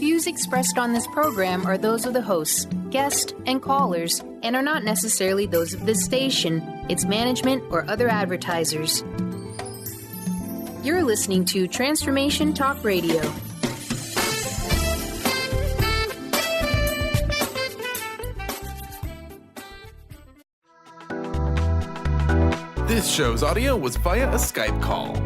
views expressed on this program are those of the hosts, guests, and callers, and are not necessarily those of this station, its management, or other advertisers. You're listening to Transformation Talk Radio. This show's audio was via a Skype call.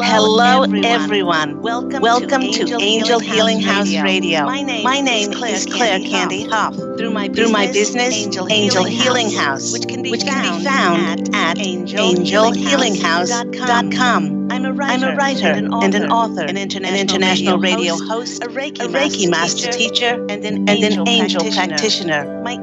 Hello, everyone. Welcome to Angel Healing House Radio. My name is Claire Candy Hough. Through my business, Angel Healing House, which can be found at angelhealinghouse.com. I'm a writer and an author, an international radio host, a Reiki master teacher, and an angel practitioner. My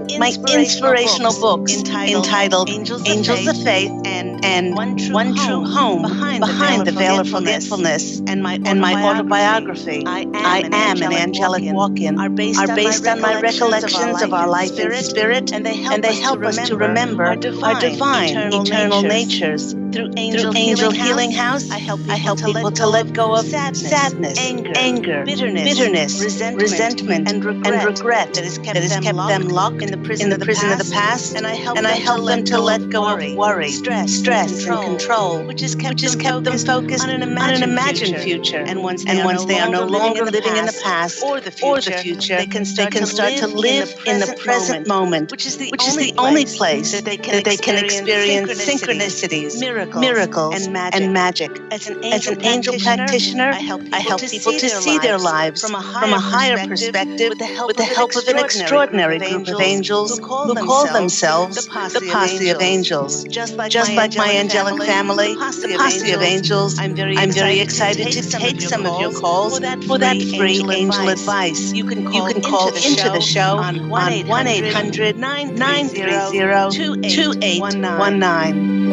inspirational books entitled Angels of Faith and One True Home Behind the Veil of Forgetfulness, and my autobiography, I Am an Angelic Walk-In, are based on my recollections of our life in spirit, and they help us to remember our divine eternal natures. Through Angel Healing House, I help people to let go of sadness, anger, bitterness, resentment, and regret that has kept them locked in the prison of the past, and I help them to let go of worry, stress, and control, which has kept them focused on an imagined future. And once they are no longer living in the past or the future, they can start to live in the present moment, which is the only place that they can experience synchronicities, miracles, and magic. As an angel practitioner, I help people to see their lives from a higher perspective with the help of an extraordinary group of angels who call themselves the Posse of Angels. Just like my angelic family, the Posse of Angels, I'm very excited to take some of your calls for that free angel advice. You can call into the show on 1-800-930-2819.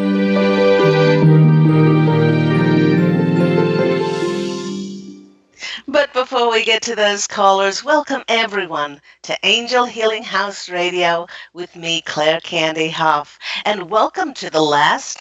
But before we get to those callers, welcome everyone to Angel Healing House Radio with me, Claire Candy Hough. And welcome to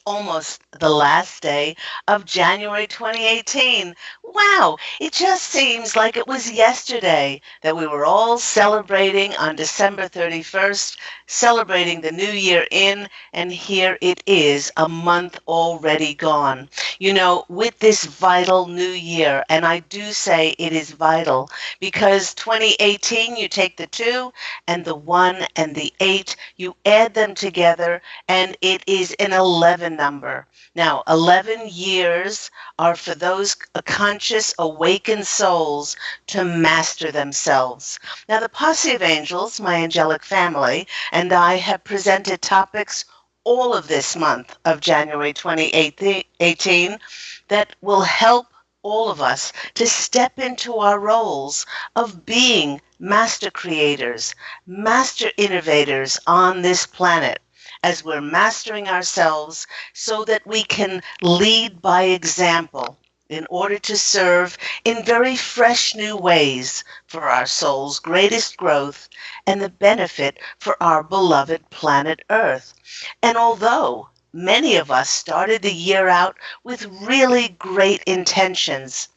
almost the last day of January 2018. Wow, it just seems like it was yesterday that we were all celebrating on December 31st, celebrating the new year in, and here it is, a month already gone. You know, with this vital new year, and I do say it is vital, because 2018, you take the 2 and the 1 and the 8, you add them together, and it is an 11 number. Now, 11 years are for those conscious, awakened souls to master themselves. Now, the Posse of Angels, my angelic family, and I have presented topics all of this month of January 2018 that will help all of us to step into our roles of being master creators, master innovators on this planet, as we're mastering ourselves so that we can lead by example in order to serve in very fresh new ways for our soul's greatest growth and the benefit for our beloved planet Earth. And although many of us started the year out with really great intentions,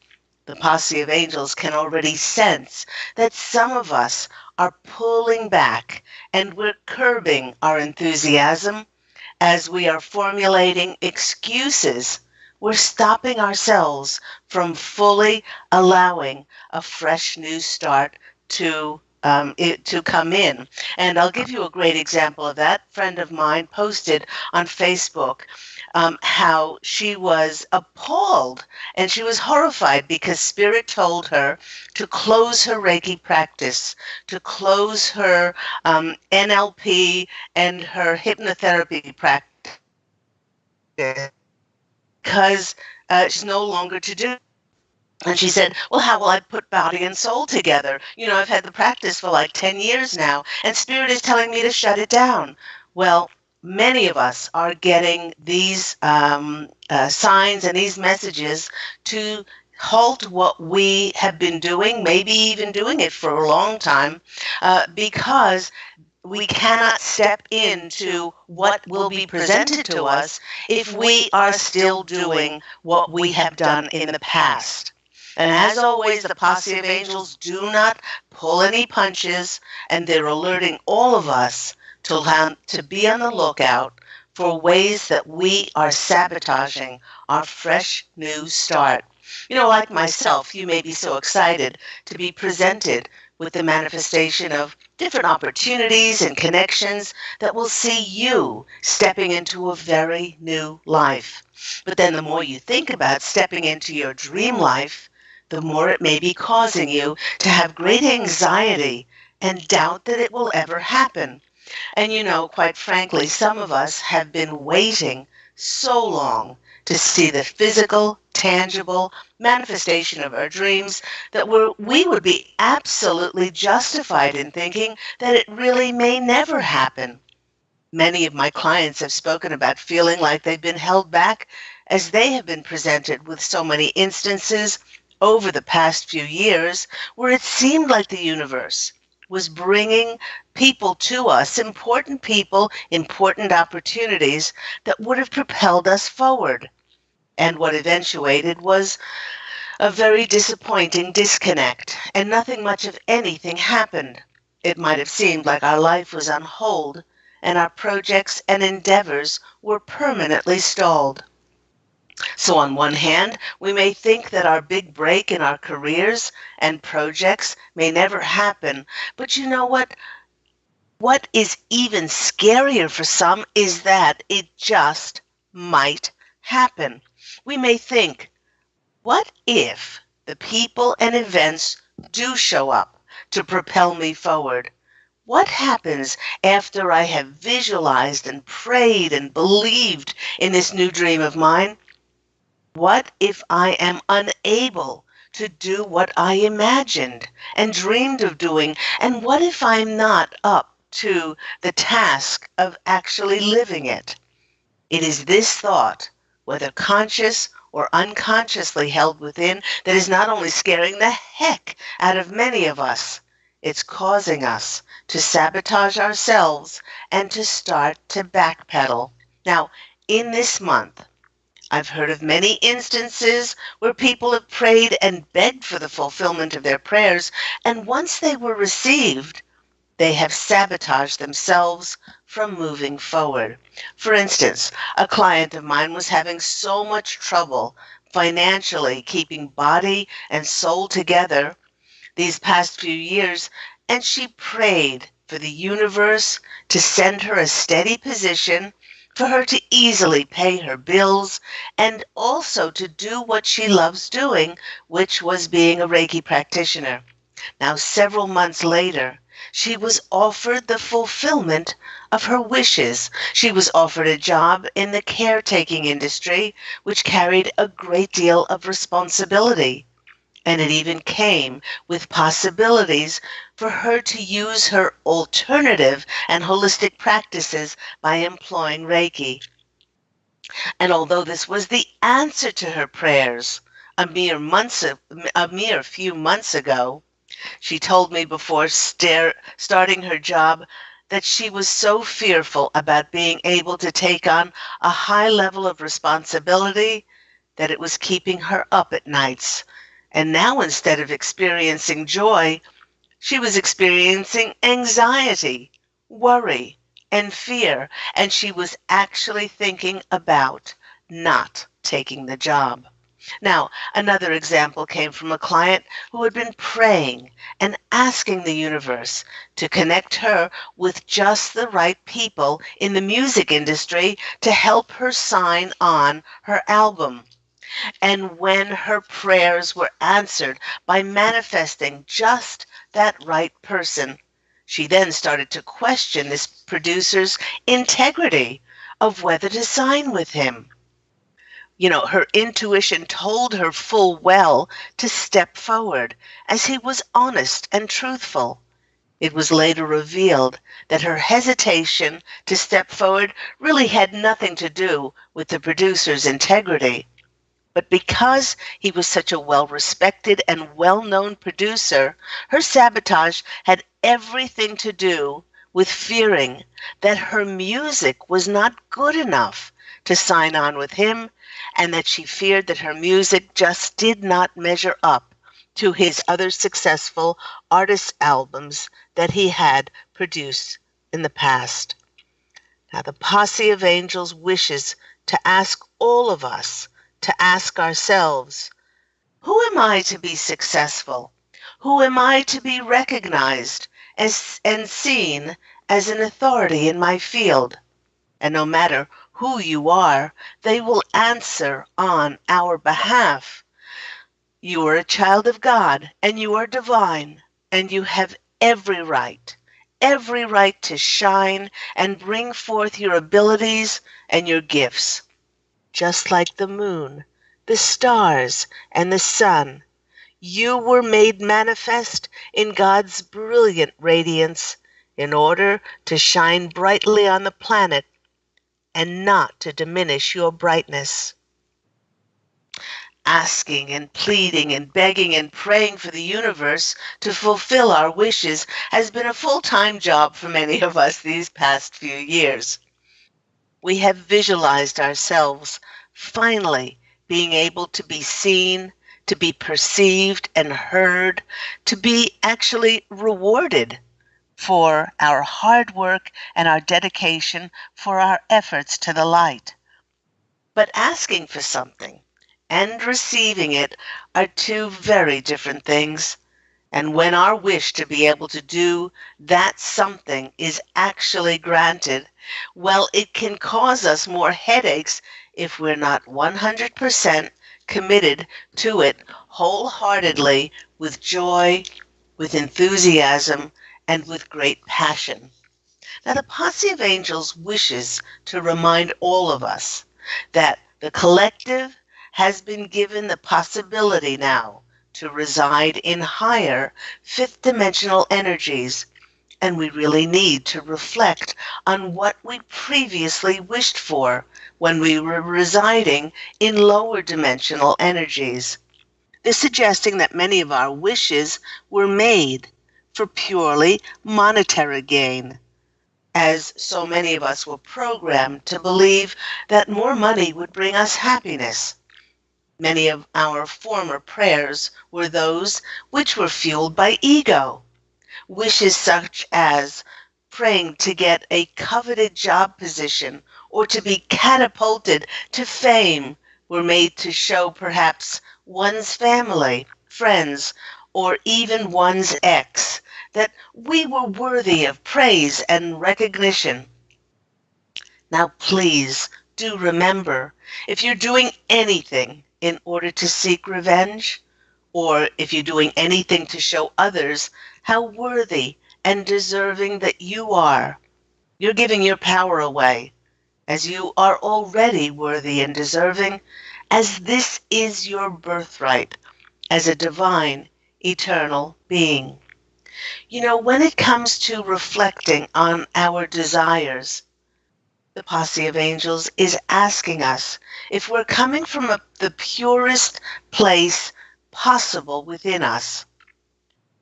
the Posse of Angels can already sense that some of us are pulling back and we're curbing our enthusiasm as we are formulating excuses. We're stopping ourselves from fully allowing a fresh new start to come in. And I'll give you a great example of that. A friend of mine posted on Facebook how she was appalled and she was horrified because Spirit told her to close her Reiki practice, to close her NLP and her hypnotherapy practice because she's no longer to do. And she said, well, how will I put body and soul together? You know, I've had the practice for like 10 years now, and Spirit is telling me to shut it down. Well, many of us are getting these signs and these messages to halt what we have been doing, maybe even doing it for a long time, because we cannot step into what will be presented to us if we are still doing what we have done in the past. And as always, the Posse of Angels do not pull any punches, and they're alerting all of us to be on the lookout for ways that we are sabotaging our fresh new start. Like myself, you may be so excited to be presented with the manifestation of different opportunities and connections that will see you stepping into a very new life. But then the more you think about stepping into your dream life, the more it may be causing you to have great anxiety and doubt that it will ever happen. And quite frankly, some of us have been waiting so long to see the physical, tangible manifestation of our dreams that we would be absolutely justified in thinking that it really may never happen. Many of my clients have spoken about feeling like they've been held back as they have been presented with so many instances over the past few years where it seemed like the universe was bringing people to us, important people, important opportunities that would have propelled us forward. And what eventuated was a very disappointing disconnect, and nothing much of anything happened. It might have seemed like our life was on hold, and our projects and endeavors were permanently stalled. So on one hand, we may think that our big break in our careers and projects may never happen, but you know what? What is even scarier for some is that it just might happen. We may think, what if the people and events do show up to propel me forward? What happens after I have visualized and prayed and believed in this new dream of mine? What if I am unable to do what I imagined and dreamed of doing? And what if I'm not up to the task of actually living it? It is this thought, whether conscious or unconsciously held within, that is not only scaring the heck out of many of us, it's causing us to sabotage ourselves and to start to backpedal. Now, in this month, I've heard of many instances where people have prayed and begged for the fulfillment of their prayers, and once they were received, they have sabotaged themselves from moving forward. For instance, a client of mine was having so much trouble financially keeping body and soul together these past few years, and she prayed for the universe to send her a steady position for her to easily pay her bills and also to do what she loves doing, which was being a Reiki practitioner. Now, several months later, she was offered the fulfillment of her wishes. She was offered a job in the caretaking industry, which carried a great deal of responsibility. And it even came with possibilities for her to use her alternative and holistic practices by employing Reiki. And although this was the answer to her prayers a mere few months ago, she told me before starting her job that she was so fearful about being able to take on a high level of responsibility that it was keeping her up at nights. And now, instead of experiencing joy, she was experiencing anxiety, worry, and fear, and she was actually thinking about not taking the job. Now, another example came from a client who had been praying and asking the universe to connect her with just the right people in the music industry to help her sign on her album. And when her prayers were answered by manifesting just that right person, she then started to question this producer's integrity of whether to sign with him. Her intuition told her full well to step forward as he was honest and truthful. It was later revealed that her hesitation to step forward really had nothing to do with the producer's integrity. But because he was such a well-respected and well-known producer, her sabotage had everything to do with fearing that her music was not good enough to sign on with him, and that she feared that her music just did not measure up to his other successful artist albums that he had produced in the past. Now, the Posse of Angels wishes to ask all of us to ask ourselves, who am I to be successful? Who am I to be recognized and seen as an authority in my field? And no matter who you are, they will answer on our behalf. You are a child of God, and you are divine, and you have every right to shine and bring forth your abilities and your gifts. Just like the moon, the stars, and the sun, you were made manifest in God's brilliant radiance in order to shine brightly on the planet and not to diminish your brightness. Asking and pleading and begging and praying for the universe to fulfill our wishes has been a full-time job for many of us these past few years. We have visualized ourselves finally being able to be seen, to be perceived and heard, to be actually rewarded for our hard work and our dedication for our efforts to the light. But asking for something and receiving it are two very different things. And when our wish to be able to do that something is actually granted, well, it can cause us more headaches if we're not 100% committed to it wholeheartedly with joy, with enthusiasm, and with great passion. Now, the Posse of Angels wishes to remind all of us that the collective has been given the possibility now to reside in higher fifth-dimensional energies, and we really need to reflect on what we previously wished for when we were residing in lower dimensional energies. This suggesting that many of our wishes were made for purely monetary gain, as so many of us were programmed to believe that more money would bring us happiness. Many of our former prayers were those which were fueled by ego. Wishes such as praying to get a coveted job position or to be catapulted to fame were made to show perhaps one's family, friends, or even one's ex that we were worthy of praise and recognition. Now, please do remember, if you're doing anything in order to seek revenge, or if you're doing anything to show others how worthy and deserving that you are, you're giving your power away, as you are already worthy and deserving, as this is your birthright as a divine, eternal being. You know, when it comes to reflecting on our desires, the Posse of Angels is asking us if we're coming from the purest place possible within us.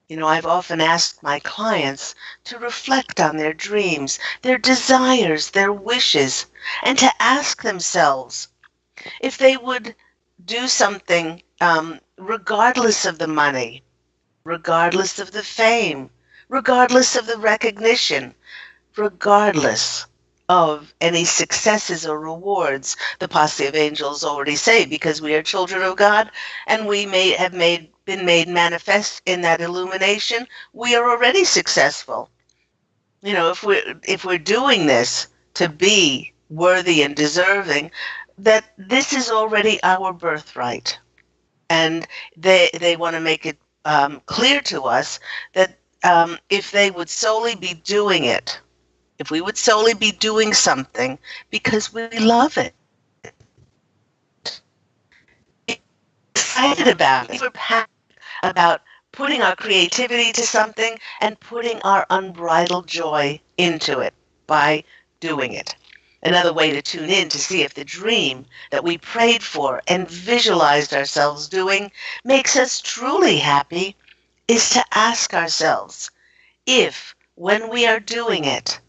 You know, I've often asked my clients to reflect on their dreams, their desires, their wishes, and to ask themselves if they would do something regardless of the money, regardless of the fame, regardless of the recognition, regardless of any successes or rewards. The Posse of Angels already say, because we are children of God and we may have been made manifest in that illumination, we are already successful. You know, if we're doing this to be worthy and deserving, that this is already our birthright. And they want to make it clear to us that if they would solely be doing it, if we would solely be doing something because we love it, excited about it, we're passionate about putting our creativity to something and putting our unbridled joy into it by doing it. Another way to tune in to see if the dream that we prayed for and visualized ourselves doing makes us truly happy is to ask ourselves if, when we are doing it,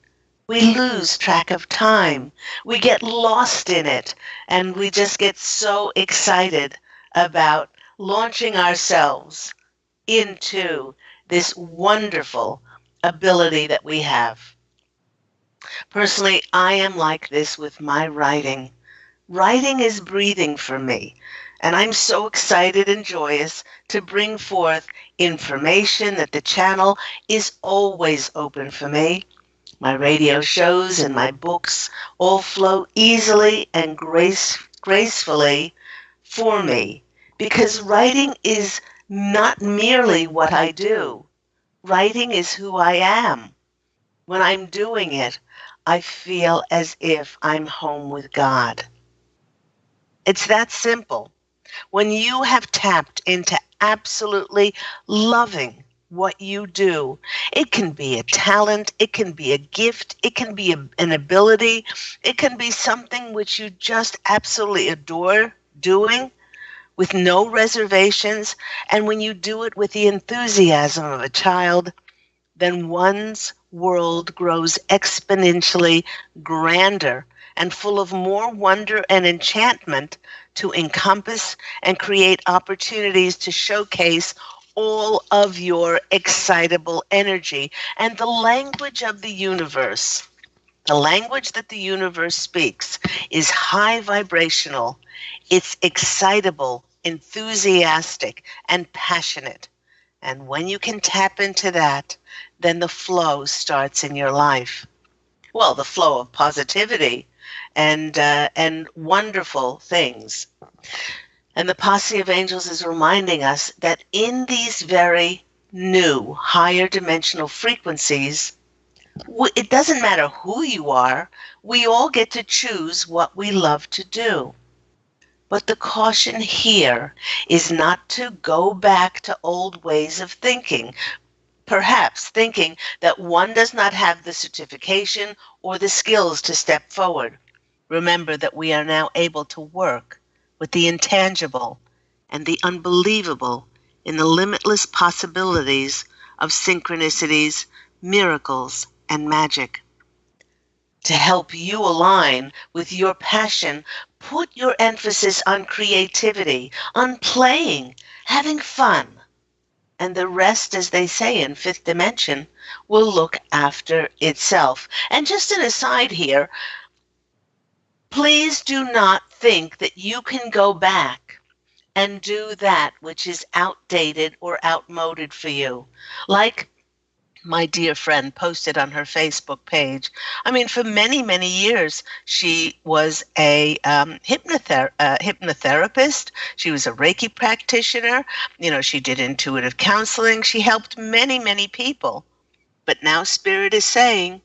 we lose track of time, we get lost in it, and we just get so excited about launching ourselves into this wonderful ability that we have. Personally, I am like this with my writing. Writing is breathing for me, and I'm so excited and joyous to bring forth information that the channel is always open for me. My radio shows and my books all flow easily and gracefully for me because writing is not merely what I do. Writing is who I am. When I'm doing it, I feel as if I'm home with God. It's that simple. When you have tapped into absolutely loving what you do, it can be a talent, it can be a gift, it can be an ability, it can be something which you just absolutely adore doing with no reservations, and when you do it with the enthusiasm of a child, then one's world grows exponentially grander and full of more wonder and enchantment to encompass and create opportunities to showcase all of your excitable energy. And the language of the universe, the language that the universe speaks, is high vibrational. It's excitable, enthusiastic, and passionate. And when you can tap into that, then the flow starts in your life. Well, the flow of positivity and wonderful things. And the Posse of Angels is reminding us that in these very new, higher dimensional frequencies, it doesn't matter who you are, we all get to choose what we love to do. But the caution here is not to go back to old ways of thinking, perhaps thinking that one does not have the certification or the skills to step forward. Remember that we are now able to work with the intangible and the unbelievable in the limitless possibilities of synchronicities, miracles, and magic. To help you align with your passion, put your emphasis on creativity, on playing, having fun. And the rest, as they say in Fifth Dimension, will look after itself. And just an aside here, please do not think that you can go back and do that which is outdated or outmoded for you. Like my dear friend posted on her Facebook page. I mean, for many, many years, she was a hypnotherapist. She was a Reiki practitioner. You know, she did intuitive counseling. She helped many, many people. But now Spirit is saying,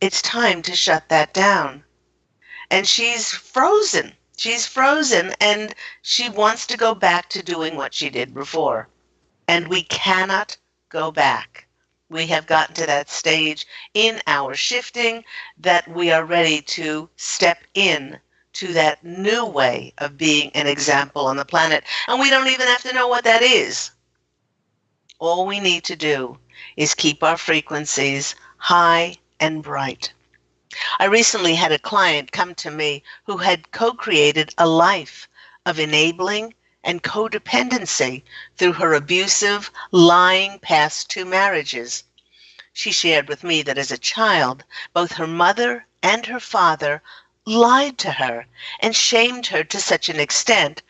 it's time to shut that down. And she's frozen. She's frozen, and she wants to go back to doing what she did before. And we cannot go back. We have gotten to that stage in our shifting that we are ready to step in to that new way of being an example on the planet. And we don't even have to know what that is. All we need to do is keep our frequencies high and bright. I recently had a client come to me who had co-created a life of enabling and codependency through her abusive, lying past 2 marriages. She shared with me that as a child, both her mother and her father lied to her and shamed her to such an extent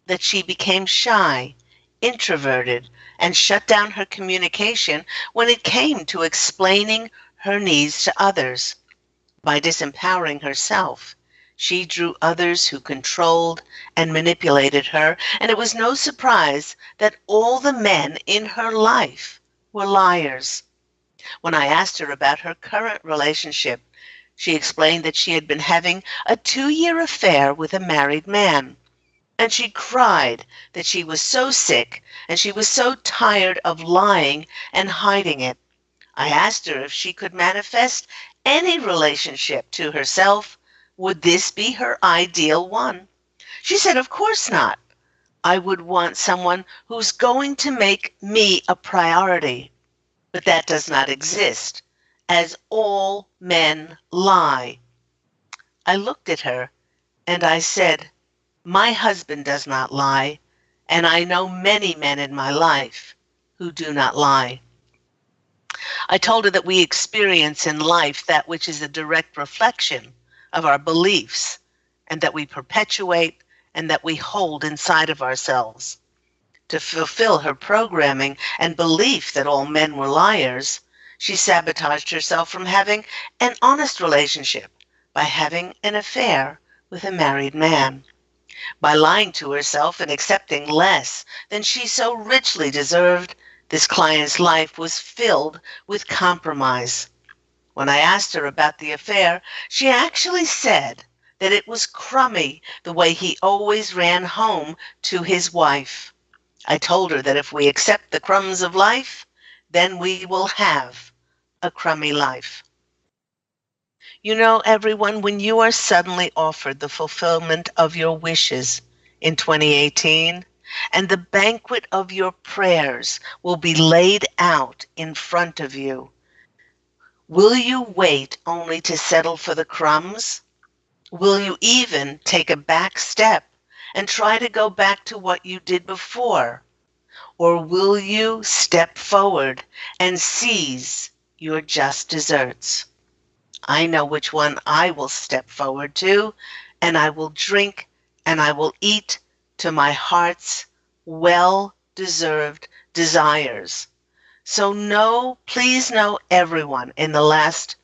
that she became shy, introverted, and shut down her communication when it came to explaining her needs to others. By disempowering herself, she drew others who controlled and manipulated her, and it was no surprise that all the men in her life were liars. When I asked her about her current relationship, she explained that she had been having a 2-year affair with a married man. and she cried that she was so sick and she was so tired of lying and hiding it. I asked her if she could manifest any relationship to herself. Would this be her ideal one? She said, of course not. I would want someone who's going to make me a priority. But that does not exist, as all men lie. I looked at her and I said, my husband does not lie, and I know many men in my life who do not lie. I told her that we experience in life that which is a direct reflection of our beliefs, and that we perpetuate and that we hold inside of ourselves. To fulfill her programming and belief that all men were liars, she sabotaged herself from having an honest relationship by having an affair with a married man. By lying to herself and accepting less than she so richly deserved, this client's life was filled with compromise. When I asked her about the affair, she actually said that it was crummy the way he always ran home to his wife. I told her that if we accept the crumbs of life, then we will have a crummy life. You know, everyone, when you are suddenly offered the fulfillment of your wishes in 2018, and the banquet of your prayers will be laid out in front of you, will you wait only to settle for the crumbs? Will you even take a back step and try to go back to what you did before? Or will you step forward and seize your just desserts? I know which one I will step forward to, and I will drink and I will eat to my heart's well-deserved desires. So know, please know, everyone, in the last,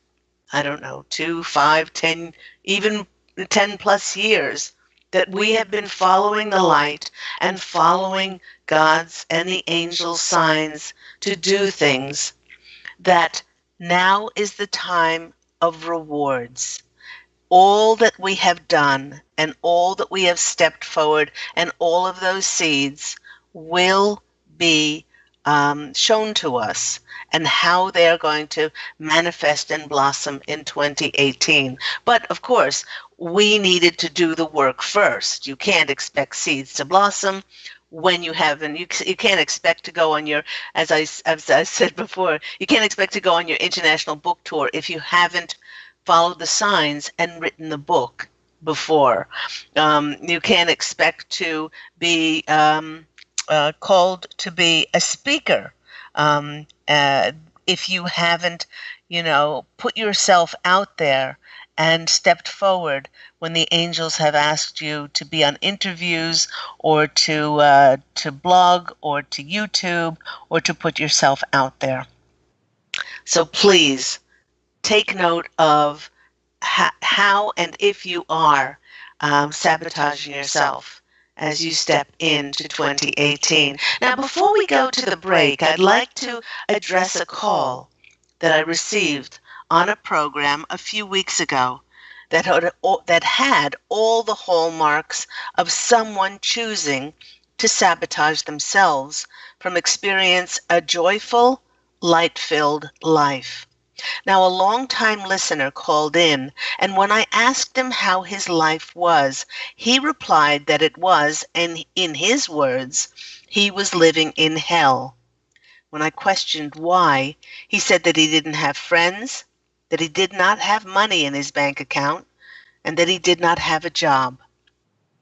2, 5, 10, even 10 plus years, that we have been following the light and following God's and the angels' signs to do things, that now is the time of rewards. All that we have done and all that we have stepped forward and all of those seeds will be shown to us, and how they are going to manifest and blossom in 2018. But of course, we needed to do the work first. You can't expect seeds to blossom when you haven't. You can't expect to go on your, as I said before, you can't expect to go on your international book tour if you haven't followed the signs and written the book before. You can't expect to be called to be a speaker if you haven't, put yourself out there and stepped forward when the angels have asked you to be on interviews or to blog or to YouTube or to put yourself out there. So please take note of how and if you are sabotaging yourself as you step into 2018. Now, before we go to the break, I'd like to address a call that I received on a program a few weeks ago that had all the hallmarks of someone choosing to sabotage themselves from experience a joyful, light-filled life. Now, a long-time listener called in, and when I asked him how his life was, he replied that it was, and in his words, he was living in hell. When I questioned why, he said that he didn't have friends, that he did not have money in his bank account, and that he did not have a job.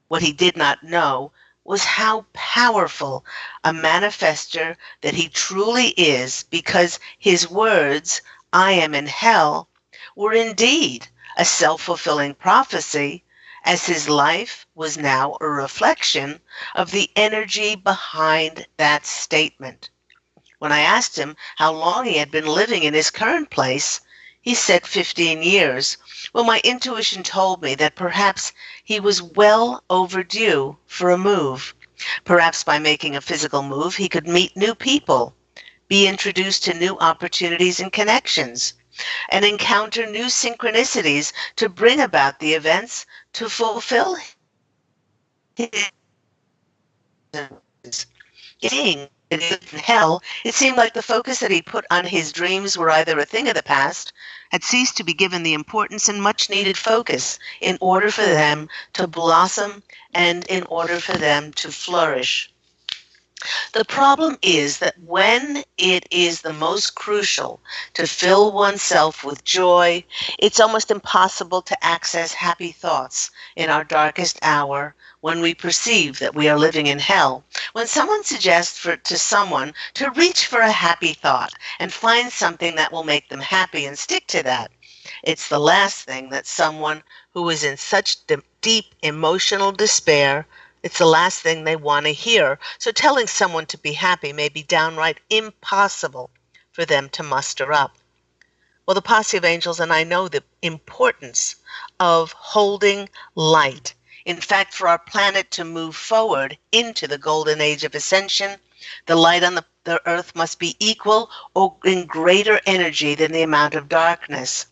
What he did not know was how powerful a manifester that he truly is, because his words, "I am in hell," were indeed a self-fulfilling prophecy, as his life was now a reflection of the energy behind that statement. When I asked him how long he had been living in his current place, he said 15 years. Well, my intuition told me that perhaps he was well overdue for a move. Perhaps by making a physical move, he could meet new people, be introduced to new opportunities and connections, and encounter new synchronicities to bring about the events to fulfill his Seeing in hell, it seemed like the focus that he put on his dreams were either a thing of the past, had ceased to be given the importance and much needed focus in order for them to blossom and in order for them to flourish. The problem is that when it is the most crucial to fill oneself with joy, it's almost impossible to access happy thoughts in our darkest hour when we perceive that we are living in hell. When someone suggests to someone to reach for a happy thought and find something that will make them happy and stick to that, it's the last thing that someone who is in such deep emotional despair, it's the last thing they want to hear. So telling someone to be happy may be downright impossible for them to muster up. Well, the Posse of Angels and I know the importance of holding light. In fact, for our planet to move forward into the golden age of ascension, the light on the earth must be equal or in greater energy than the amount of darkness.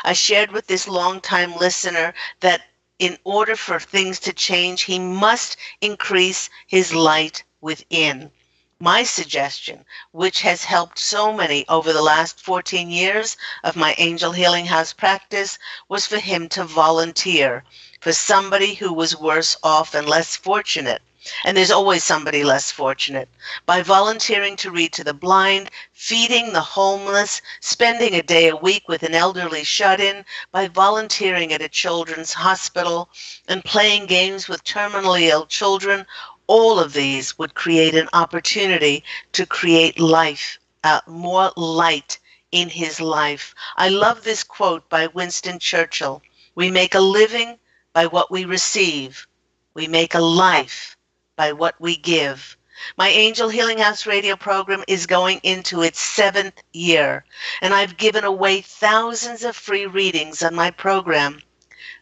I shared with this longtime listener that in order for things to change, he must increase his light within. My suggestion, which has helped so many over the last 14 years of my Angel Healing House practice, was for him to volunteer for somebody who was worse off and less fortunate. And there's always somebody less fortunate. By volunteering to read to the blind, feeding the homeless, spending a day a week with an elderly shut-in, by volunteering at a children's hospital, and playing games with terminally ill children, all of these would create an opportunity to create life, more light in his life. I love this quote by Winston Churchill. We make a living by what we receive. We make a life by what we give. My Angel Healing House radio program is going into its 7th year, and I've given away thousands of free readings on my program.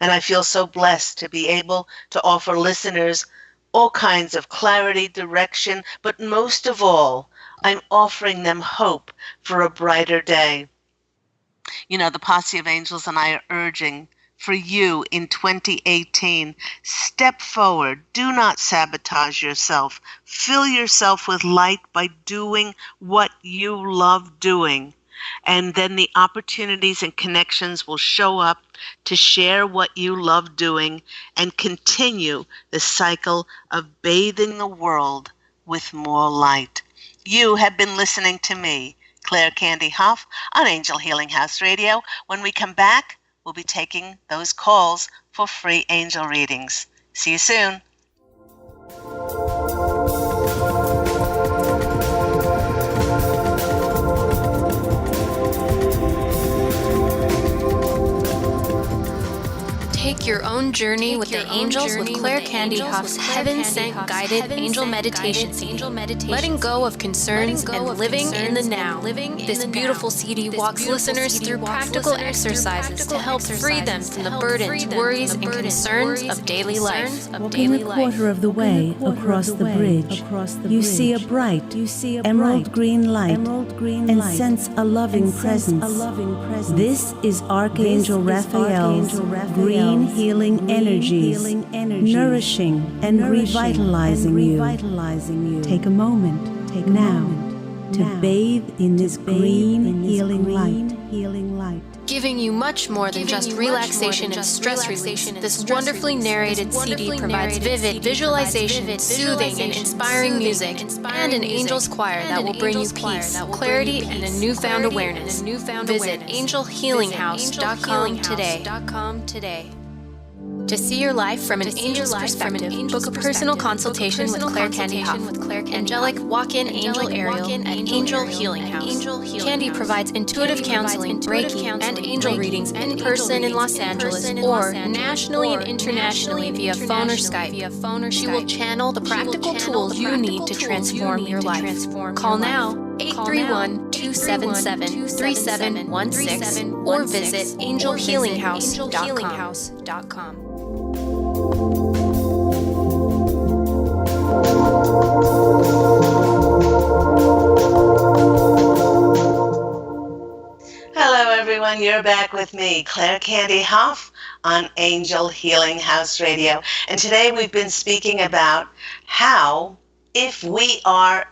And I feel so blessed to be able to offer listeners all kinds of clarity, direction, but most of all, I'm offering them hope for a brighter day. You know, the Posse of Angels and I are urging for you in 2018. Step forward. Do not sabotage yourself. Fill yourself with light by doing what you love doing. And then the opportunities and connections will show up to share what you love doing and continue the cycle of bathing the world with more light. You have been listening to me, Claire Candy Hough, on Angel Healing House Radio. When we come back, we'll be taking those calls for free angel readings. See you soon. Take your own journey with the angels with Claire Candy Hough's heaven-sent guided angel meditation CD. Letting go of concerns and living in the now. This beautiful CD walks listeners through practical exercises to help free them from the burdens, worries, and concerns of daily life. Walking a quarter of the way across the bridge, you see a bright, emerald green light and sense a loving presence. This is Archangel Raphael's green healing energies, nourishing and revitalizing you. Take a moment now to bathe in this green healing light. Giving you much more than just relaxation and stress relief, this wonderfully narrated CD provides vivid visualization, soothing and inspiring music, and an angel's choir that will bring you peace, clarity, and a newfound awareness. Visit angelhealinghouse.com today. To see your life from an angel's perspective, book a personal consultation with Claire Candy Hough, angelic walk-in angel Ariel at Angel Healing House. Candy provides intuitive counseling, Reiki, and angel readings in person in Los Angeles or nationally and internationally via phone or Skype. She will channel the practical tools you need to transform your life. Call now 831-277-3716 or visit angelhealinghouse.com. Hello everyone, you're back with me, Claire Candy Hough, on Angel Healing House Radio. And today we've been speaking about how if we are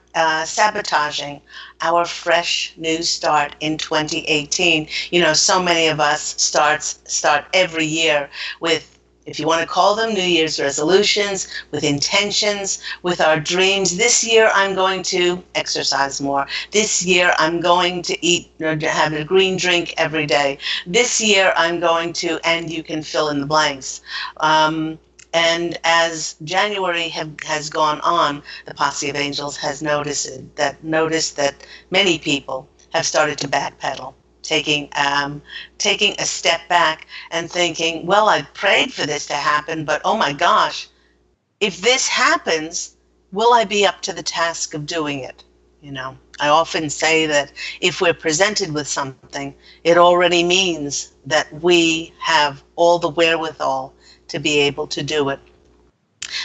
sabotaging our fresh new start in 2018. So many of us start every year with, if you want to call them, New Year's resolutions, with intentions, with our dreams. This year I'm going to exercise more. This year I'm going to eat or have a green drink every day. This year I'm going to, and you can fill in the blanks. And as January has gone on, the Posse of Angels has noticed that many people have started to backpedal, taking a step back and thinking, well, I prayed for this to happen, but oh my gosh, if this happens, will I be up to the task of doing it? I often say that if we're presented with something, it already means that we have all the wherewithal to be able to do it.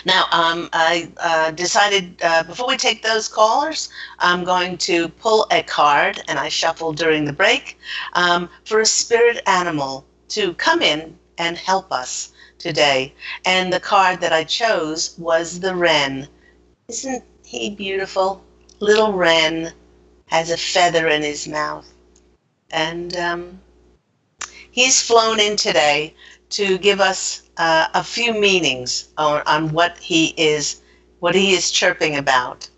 Now, I decided before we take those callers, I'm going to pull a card, and I shuffled during the break, for a spirit animal to come in and help us today. And the card that I chose was the wren. Isn't he beautiful? Little wren has a feather in his mouth. And he's flown in today to give us a few meanings on what he is chirping about.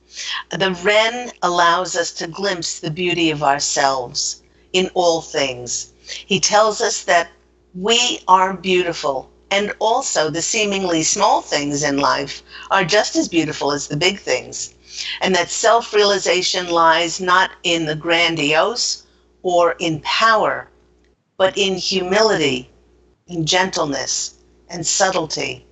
The wren allows us to glimpse the beauty of ourselves in all things. He tells us that we are beautiful, and also the seemingly small things in life are just as beautiful as the big things, and that self-realization lies not in the grandiose or in power, but in humility, in gentleness, and subtlety.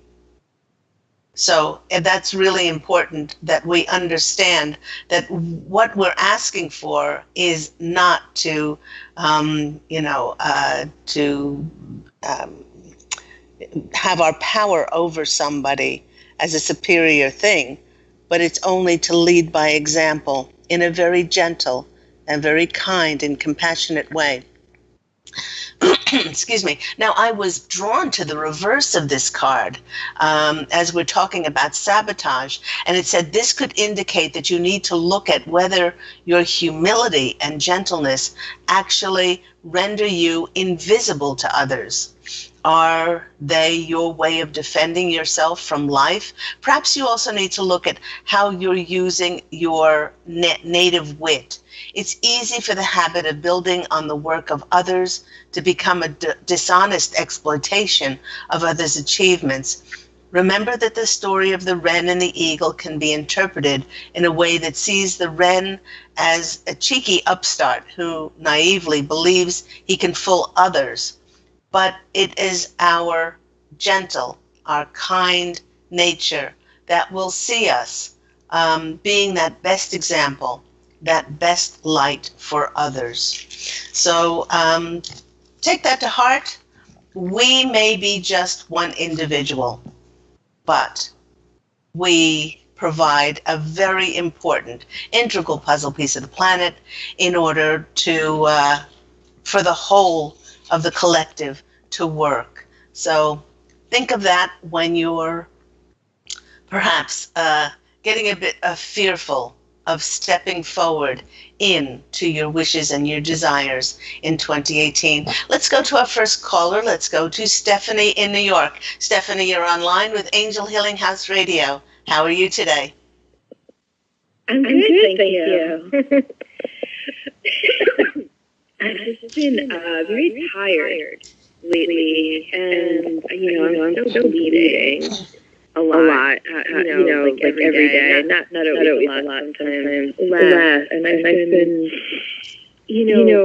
So that's really important, that we understand that what we're asking for is not to, have our power over somebody as a superior thing, but it's only to lead by example in a very gentle and very kind and compassionate way. Excuse me. Now, I was drawn to the reverse of this card as we're talking about sabotage, and it said this could indicate that you need to look at whether your humility and gentleness actually render you invisible to others. Are they your way of defending yourself from life? Perhaps you also need to look at how you're using your native wit. It's easy for the habit of building on the work of others to become a dishonest exploitation of others' achievements. Remember that the story of the wren and the eagle can be interpreted in a way that sees the wren as a cheeky upstart who naively believes he can fool others. But it is our gentle, our kind nature that will see us being that best example, that best light for others. So take that to heart. We may be just one individual, but we provide a very important, integral puzzle piece of the planet in order to, for the whole of the collective to work. So think of that when you're perhaps getting a bit fearful of stepping forward into your wishes and your desires in 2018. Let's go to our first caller. Let's go to Stephanie in New York. Stephanie, you're online with Angel Healing House Radio. How are you today? I'm good, thank you. I've just been very tired lately, and I'm still bleeding a lot. Like every day. Not always a lot. Sometimes less. And I've been,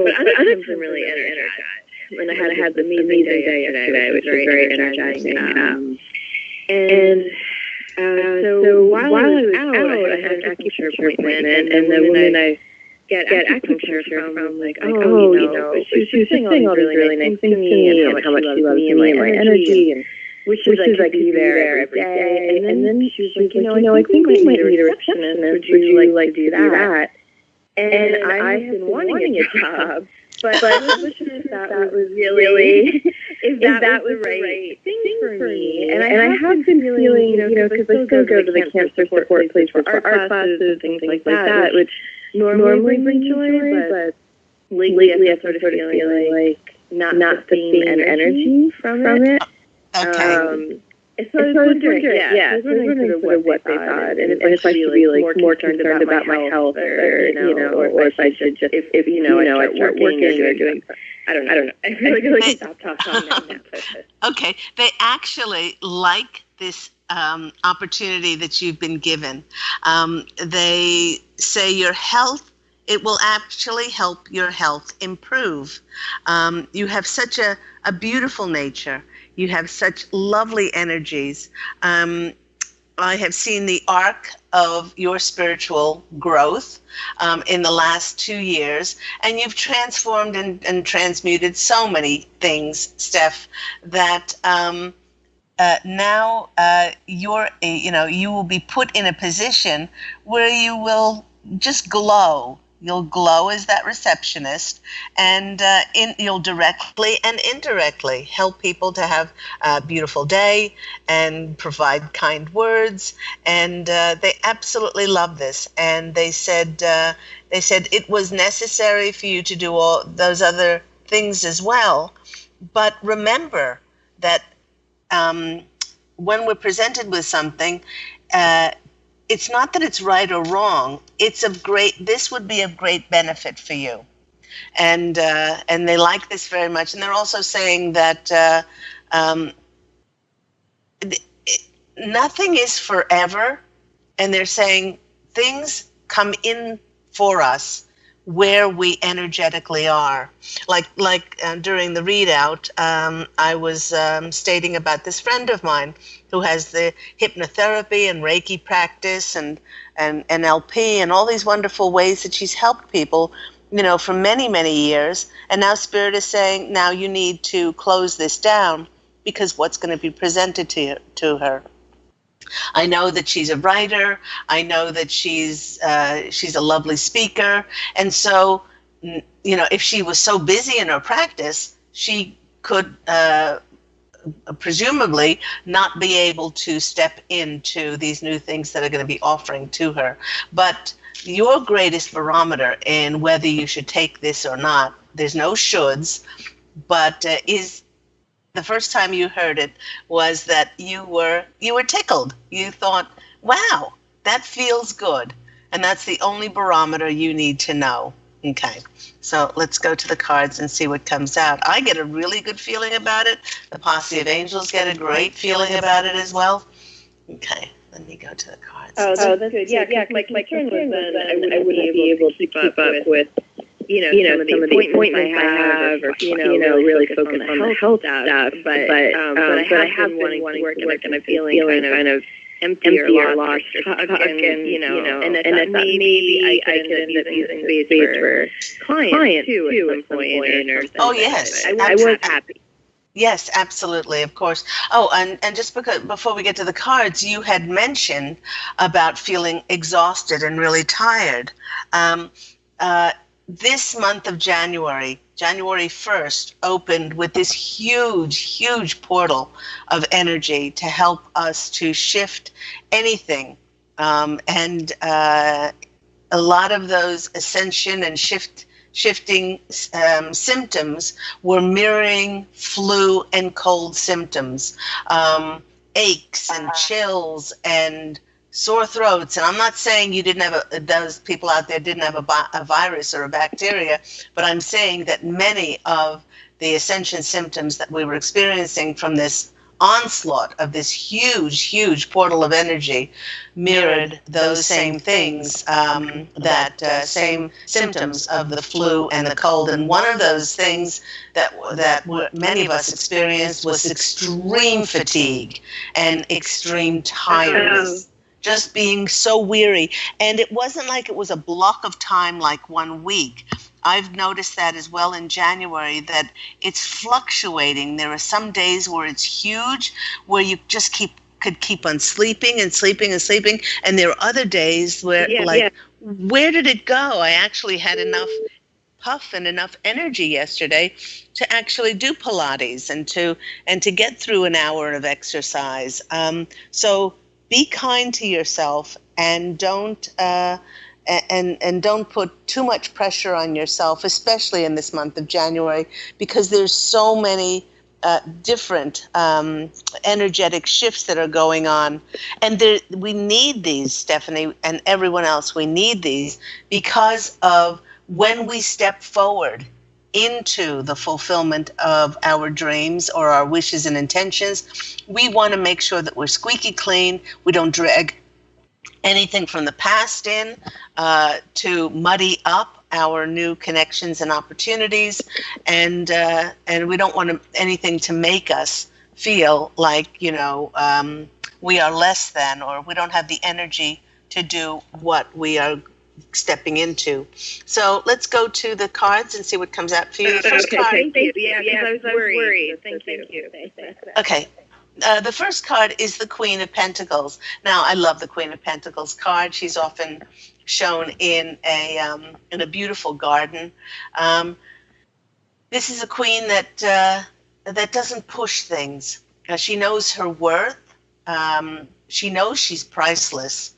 but other times I'm really energized. And I had the amazing day yesterday, which was very energizing. So while I was out, I had an acupuncture appointment, and the woman I get acupuncture from, like, she was saying all these really nice things to me, and how much she loves me and my energy, and wishes I could be there every day. And then she was like, I think we might need a receptionist. Would you like to do that? And I've been wanting a job, but I was that was really if that was the right thing for me. And I have been feeling, because I still go to the cancer support places for art classes and things like that, which normally bring joy, but lately I've sort of feeling like not the same energy from it. Okay. So I was wondering, I was wondering sort of what they thought, and if I should be like more concerned about my health, or if I should just, if I start working or doing. I don't know. I really feel like I stopped talking now. Okay, they actually like this opportunity that you've been given. They say your health, it will actually help your health improve. You have such a beautiful nature. You have such lovely energies. I have seen the arc of your spiritual growth in the last 2 years, and you've transformed and transmuted so many things, Steph, that now you will be put in a position where you will just glow. You'll glow as that receptionist, and you'll directly and indirectly help people to have a beautiful day and provide kind words. And they absolutely love this. And they said it was necessary for you to do all those other things as well. But remember that when we're presented with something, it's not that it's right or wrong. This would be of great benefit for you. And they like this very much. And they're also saying that nothing is forever. And they're saying things come in for us where we energetically are. Like during the readout, I was stating about this friend of mine who has the hypnotherapy and Reiki practice and NLP and all these wonderful ways that she's helped people, for many, many years. And now Spirit is saying, now you need to close this down because what's going to be presented to her. I know that she's a writer. I know that she's a lovely speaker. And so, if she was so busy in her practice, she could presumably not be able to step into these new things that are going to be offering to her. But your greatest barometer in whether you should take this or not, there's no shoulds, but is the first time you heard it was that you were tickled. You thought, wow, that feels good. And that's the only barometer you need to know. Okay, so let's go to the cards and see what comes out. I get a really good feeling about it. The Posse of Angels get a great feeling about it as well. Okay, let me go to the cards. Oh, that's good. Yeah, my concern was that I wouldn't be able to keep up with some of the appointments I have, or really focus on the health stuff. But I have been wanting to work, and I'm feeling kind of empty or lost, and that maybe I could end up using space for clients too at some point. Oh yes, I was happy. Yes, absolutely, of course. Oh, and just before we get to the cards, you had mentioned about feeling exhausted and really tired. This month of January 1st, opened with this huge, huge portal of energy to help us to shift anything. And a lot of those ascension and shifting symptoms were mirroring flu and cold symptoms, aches and chills and sore throats. And I'm not saying you didn't have those people out there didn't have a virus or a bacteria, but I'm saying that many of the ascension symptoms that we were experiencing from this onslaught of this huge, huge portal of energy mirrored those same things, same symptoms of the flu and the cold. And one of those things that many of us experienced was extreme fatigue and extreme tiredness. Just being so weary. And it wasn't like it was a block of time like 1 week. I've noticed that as well in January, that it's fluctuating. There are some days where it's huge, where you just could keep on sleeping and sleeping and sleeping. And there are other days where where did it go? I actually had enough puff and enough energy yesterday to actually do Pilates and to get through an hour of exercise. So be kind to yourself and don't put too much pressure on yourself, especially in this month of January, because there's so many different energetic shifts that are going on. And we need these, Stephanie, and everyone else, we need these because of when we step forward into the fulfillment of our dreams or our wishes and intentions, we want to make sure that we're squeaky clean, we don't drag anything from the past in to muddy up our new connections and opportunities, and we don't want anything to make us feel like we are less than, or we don't have the energy to do what we are stepping into. So let's go to the cards and see what comes out for you. The first card. Thank you. Yeah, I was worried. So thank you. Okay. The first card is the Queen of Pentacles. Now, I love the Queen of Pentacles card. She's often shown in a beautiful garden. This is a queen that doesn't push things. She knows her worth. She knows she's priceless.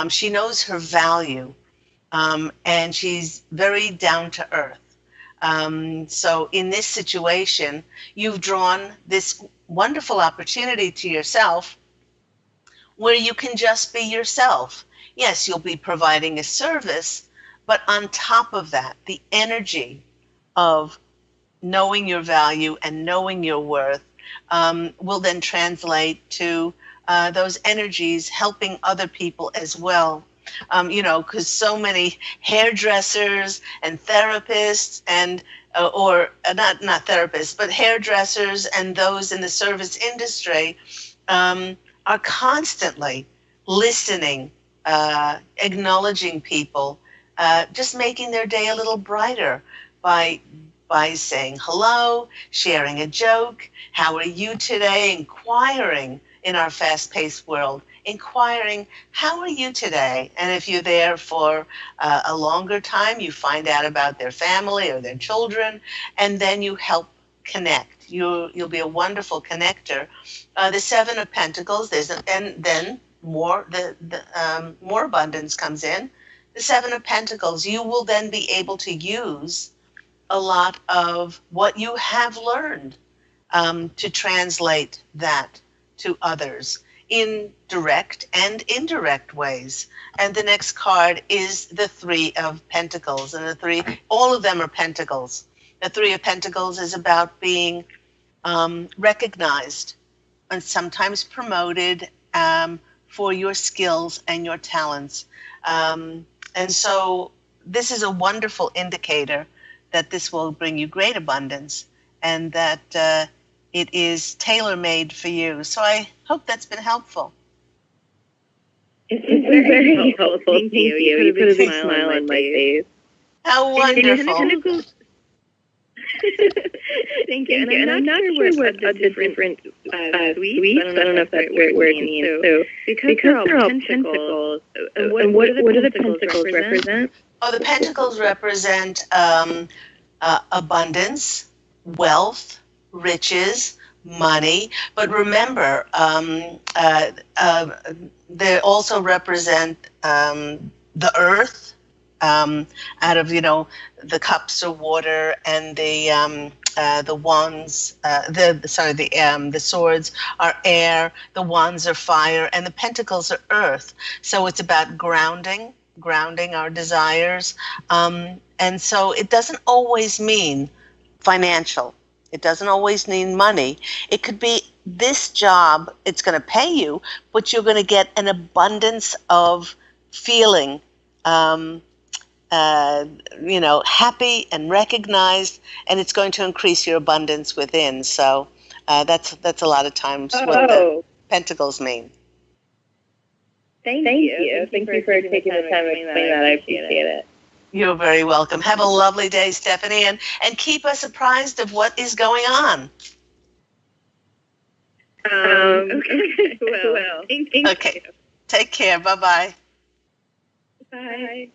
She knows her value, and she's very down to earth. So in this situation, you've drawn this wonderful opportunity to yourself where you can just be yourself. Yes, you'll be providing a service, but on top of that, the energy of knowing your value and knowing your worth will then translate to those energies helping other people as well. Because so many hairdressers and therapists and not therapists, but hairdressers and those in the service industry are constantly listening, acknowledging people, just making their day a little brighter by saying hello, sharing a joke, how are you today, inquiring in our fast-paced world, inquiring, how are you today? And if you're there for a longer time, you find out about their family or their children, and then you help connect. You'll be a wonderful connector. The Seven of Pentacles, and then more abundance comes in. The Seven of Pentacles, you will then be able to use a lot of what you have learned to translate that to others in direct and indirect ways. And the next card is the Three of Pentacles. And all of them are pentacles. The Three of Pentacles is about being recognized and sometimes promoted for your skills and your talents. And so this is a wonderful indicator that this will bring you great abundance and that it is tailor-made for you. So I hope that's been helpful. It's very helpful. Thank you. You put a big smile on my face. How wonderful. Thank you. And I'm not sure what the different sweeps, I don't know if that's where it means. So, because they're all pentacles, and what do the pentacles represent? Oh, the pentacles represent abundance, wealth, riches, money. But remember, they also represent the earth, out of the cups are water, and the wands, the swords are air, the wands are fire, and the pentacles are earth. So it's about grounding our desires, and so it doesn't always mean financial. It doesn't always mean money. It could be this job, it's going to pay you, but you're going to get an abundance of feeling happy and recognized, and it's going to increase your abundance within. So that's a lot of times what the pentacles mean. Thank you. Thank you for taking the time to explain that. I appreciate it. You're very welcome. Have a lovely day, Stephanie, and keep us apprised of what is going on. Okay. Well, thank you. Okay. Take care. Bye-bye. Bye.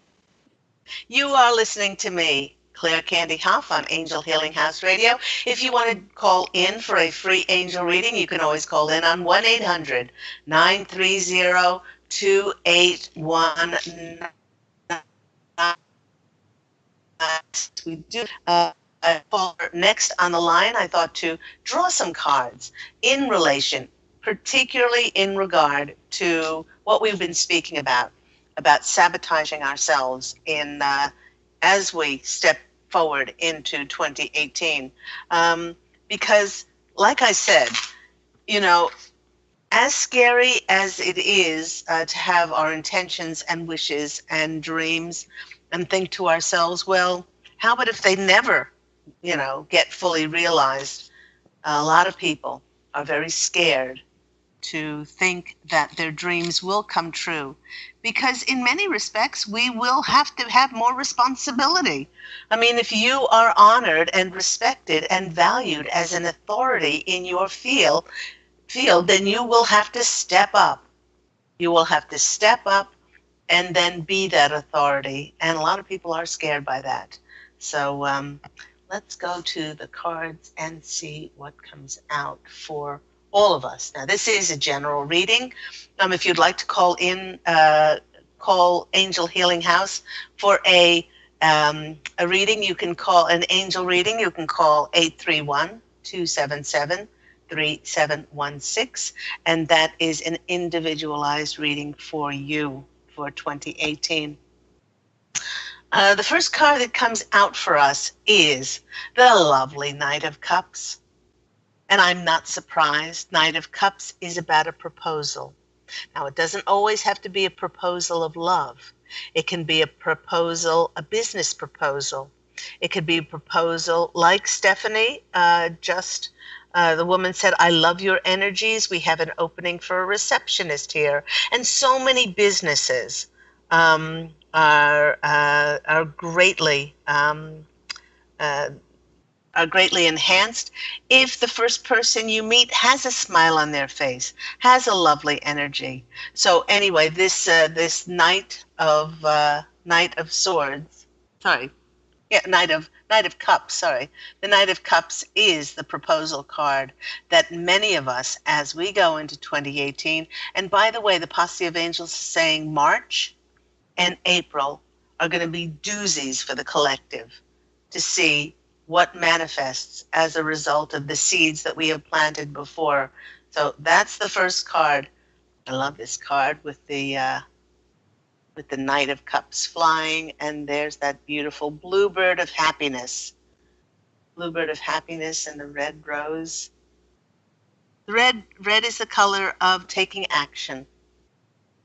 You are listening to me, Claire Candy Hough on Angel Healing House Radio. If you want to call in for a free angel reading, you can always call in on 1-800-930-2819. We do a caller next on the line. I thought to draw some cards in relation, particularly in regard to what we've been speaking about sabotaging ourselves in as we step forward into 2018. Because, like I said, you know, as scary as it is to have our intentions and wishes and dreams and think to ourselves, well, how about if they never, get fully realized? A lot of people are very scared to think that their dreams will come true because in many respects we will have to have more responsibility. I mean, if you are honored and respected and valued as an authority in your field, then you will have to step up. You will have to step up and then be that authority. And a lot of people are scared by that. So let's go to the cards and see what comes out for all of us. Now, this is a general reading. If you'd like to call in, call Angel Healing House for a reading, you can call an angel reading. You can call 831-277-3716, and that is an individualized reading for you for 2018. The first card that comes out for us is the lovely Knight of Cups. And I'm not surprised. Knight of Cups is about a proposal. Now, it doesn't always have to be a proposal of love. It can be a proposal, a business proposal. It could be a proposal like Stephanie, the woman said, I love your energies. We have an opening for a receptionist here. And so many businesses are greatly enhanced if the first person you meet has a smile on their face, has a lovely energy. So anyway, this Knight of Swords, Knight of Cups, sorry. The Knight of Cups is the proposal card that many of us, as we go into 2018, and by the way, the Posse of Angels is saying March and April are going to be doozies for the collective to see what manifests as a result of the seeds that we have planted before. So that's the first card. I love this card with the Knight of Cups flying, and there's that beautiful bluebird of happiness. Bluebird of happiness and the red rose. Red is the color of taking action,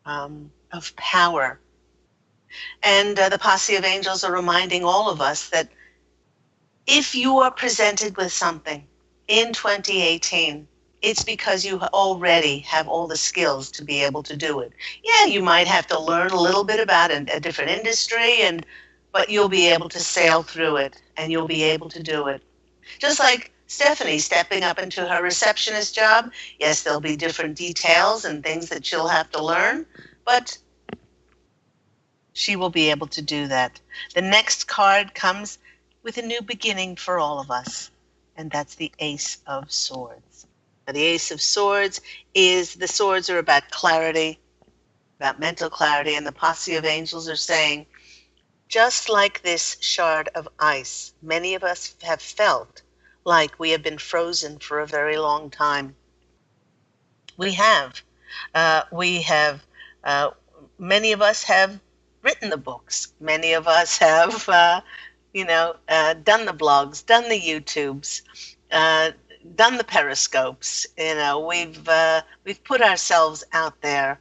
of power. And the Posse of Angels are reminding all of us that if you are presented with something in 2018, it's because you already have all the skills to be able to do it. Yeah, you might have to learn a little bit about a different industry, but you'll be able to sail through it, and you'll be able to do it. Just like Stephanie stepping up into her receptionist job, yes, there'll be different details and things that she'll have to learn, but she will be able to do that. The next card comes with a new beginning for all of us, and that's the Ace of Swords. Now, the Ace of Swords the swords are about clarity, about mental clarity, and the Posse of Angels are saying, just like this shard of ice, many of us have felt like we have been frozen for a very long time. We have. Many of us have written the books. Many of us have done the blogs, done the YouTubes, done the periscopes. We've put ourselves out there.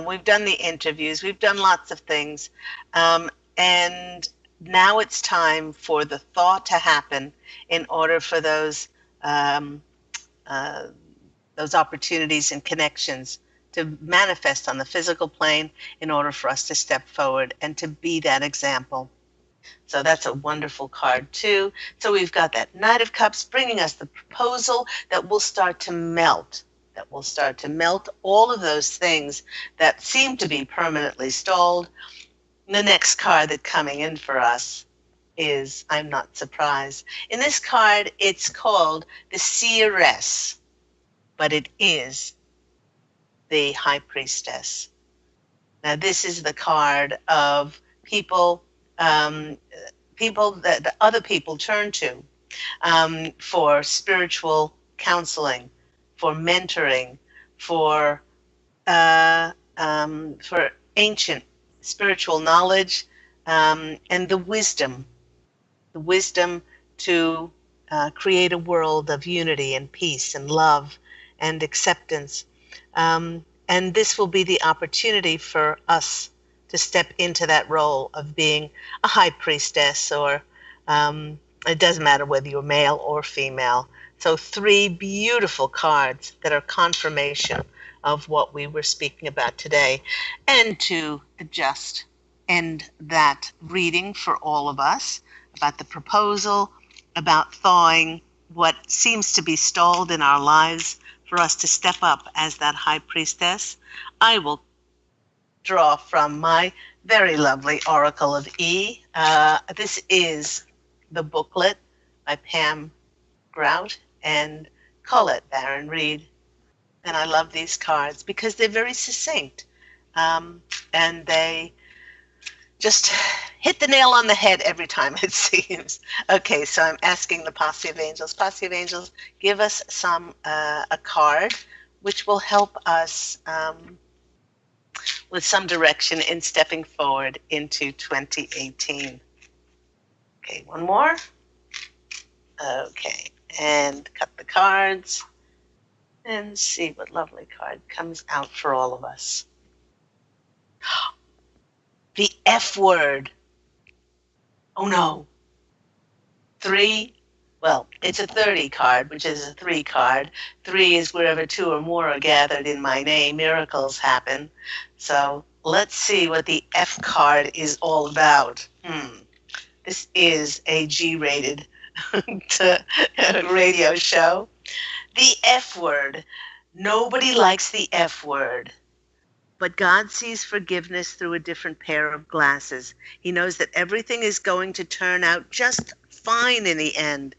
We've done the interviews. We've done lots of things, and now it's time for the thaw to happen in order for those opportunities and connections to manifest on the physical plane in order for us to step forward and to be that example. So that's a wonderful card too. So we've got that Knight of Cups bringing us the proposal that will start to melt, all of those things that seem to be permanently stalled. The next card that's coming in for us is I'm not surprised. In this card, it's called the Seeress, but it is the High Priestess. Now, this is the card of people, people that other people turn to for spiritual counseling, for mentoring, for ancient spiritual knowledge, and the wisdom to create a world of unity and peace and love and acceptance. And this will be the opportunity for us to step into that role of being a high priestess, or it doesn't matter whether you're male or female. So 3 beautiful cards that are confirmation of what we were speaking about today. And to just end that reading for all of us about the proposal, about thawing what seems to be stalled in our lives for us to step up as that high priestess, I will draw from my very lovely Oracle of E. This is the booklet by Pam Grout and Colette Baron Reed. And I love these cards because they're very succinct, and they just hit the nail on the head every time, it seems. Okay, so I'm asking the Posse of Angels. Posse of Angels, give us a card which will help us with some direction in stepping forward into 2018. Okay, one more. Okay, and cut the cards and see what lovely card comes out for all of us. The F word. Oh no. 3, well, it's a 30 card, which is a 3 card. 3 is wherever 2 or more are gathered in my name, miracles happen. So let's see what the F card is all about. This is a G-rated radio show. The F word. Nobody likes the F word. But God sees forgiveness through a different pair of glasses. He knows that everything is going to turn out just fine in the end.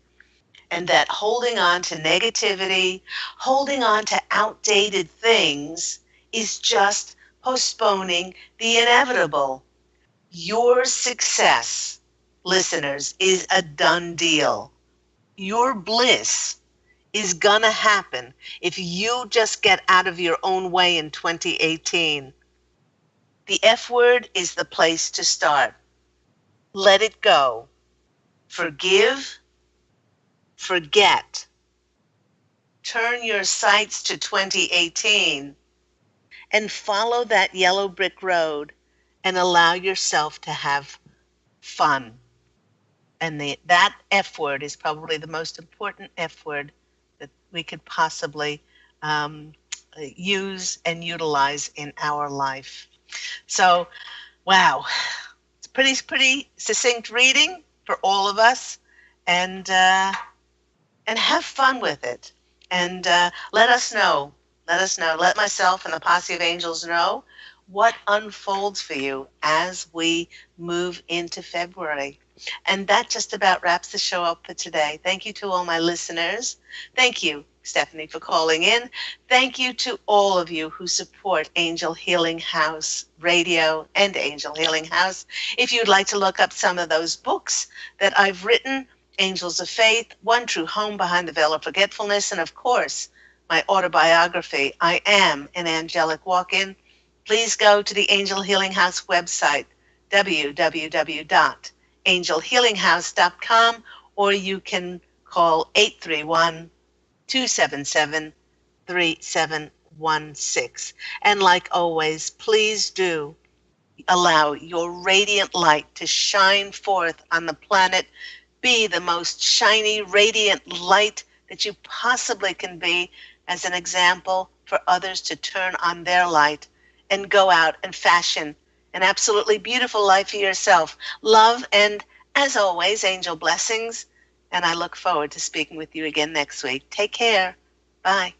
And that holding on to negativity, holding on to outdated things is just postponing the inevitable. Your success, listeners, is a done deal. Your bliss is gonna happen if you just get out of your own way in 2018. The F word is the place to start. Let it go. Forgive, forget. Turn your sights to 2018 and follow that yellow brick road and allow yourself to have fun. And that F word is probably the most important F word that we could possibly use and utilize in our life. So, wow, it's pretty succinct reading for all of us, and have fun with it. And let us know. Let myself and the Posse of Angels know what unfolds for you as we move into February. And that just about wraps the show up for today. Thank you to all my listeners. Thank you, Stephanie, for calling in. Thank you to all of you who support Angel Healing House Radio and Angel Healing House. If you'd like to look up some of those books that I've written, Angels of Faith, One True Home Behind the Veil of Forgetfulness, and of course, my autobiography, I Am an Angelic Walk-In, please go to the Angel Healing House website, www.angelhealinghouse.com, or you can call 831-277-3716. And like always, please do allow your radiant light to shine forth on the planet. Be the most shiny, radiant light that you possibly can be as an example for others to turn on their light and go out and fashion an absolutely beautiful life for yourself. Love and, as always, angel blessings. And I look forward to speaking with you again next week. Take care. Bye.